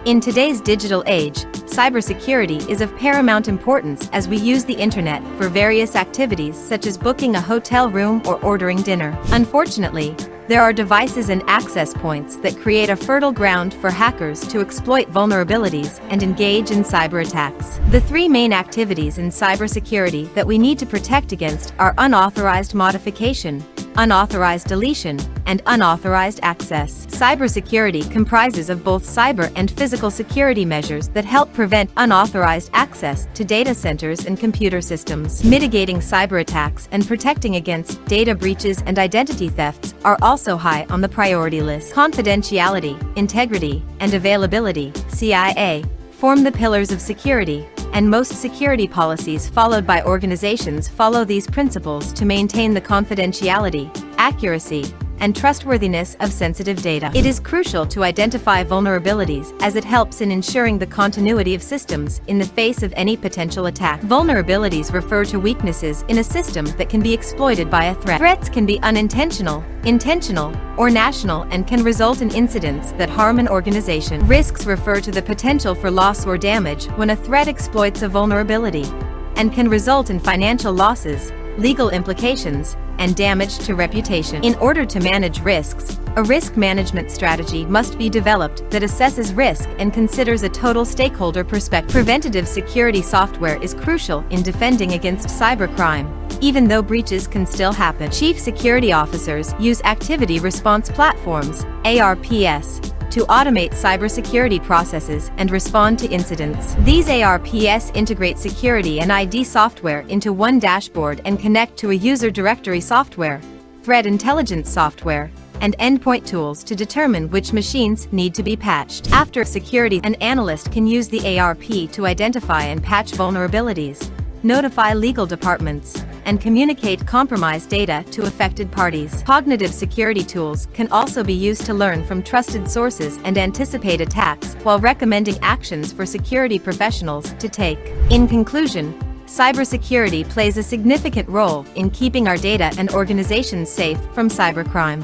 In today's digital age, cybersecurity is of paramount importance as we use the internet for various activities such as booking a hotel room or ordering dinner. Unfortunately, there are devices and access points that create a fertile ground for hackers to exploit vulnerabilities and engage in cyber attacks. The three main activities in cybersecurity that we need to protect against are unauthorized modification, unauthorized deletion, and unauthorized access. Cybersecurity comprises of both cyber and physical security measures that help prevent unauthorized access to data centers and computer systems. Mitigating cyber attacks and protecting against data breaches and identity thefts are also high on the priority list. Confidentiality, integrity, and availability, CIA, form the pillars of security, and most security policies followed by organizations follow these principles to maintain the confidentiality, accuracy, and trustworthiness of sensitive data. It is crucial to identify vulnerabilities as it helps in ensuring the continuity of systems in the face of any potential attack. Vulnerabilities refer to weaknesses in a system that can be exploited by a threat. Threats can be unintentional, intentional, or national and can result in incidents that harm an organization. Risks refer to the potential for loss or damage when a threat exploits a vulnerability, and can result in financial losses, legal implications, and damage to reputation. In order to manage risks, a risk management strategy must be developed that assesses risk and considers a total stakeholder perspective. Preventative security software is crucial in defending against cybercrime, even though breaches can still happen. Chief security officers use activity response platforms, ARPS, to automate cybersecurity processes and respond to incidents. These ARPS integrate security and ID software into one dashboard and connect to a user directory software, threat intelligence software, and endpoint tools to determine which machines need to be patched. After security, an analyst can use the ARP to identify and patch vulnerabilities, notify legal departments, and communicate compromised data to affected parties. Cognitive security tools can also be used to learn from trusted sources and anticipate attacks while recommending actions for security professionals to take. In conclusion, cybersecurity plays a significant role in keeping our data and organizations safe from cybercrime.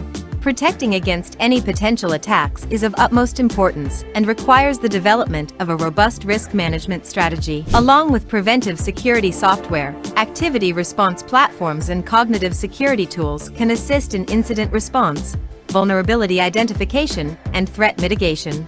Protecting against any potential attacks is of utmost importance and requires the development of a robust risk management strategy. Along with preventive security software, activity response platforms and cognitive security tools can assist in incident response, vulnerability identification, and threat mitigation.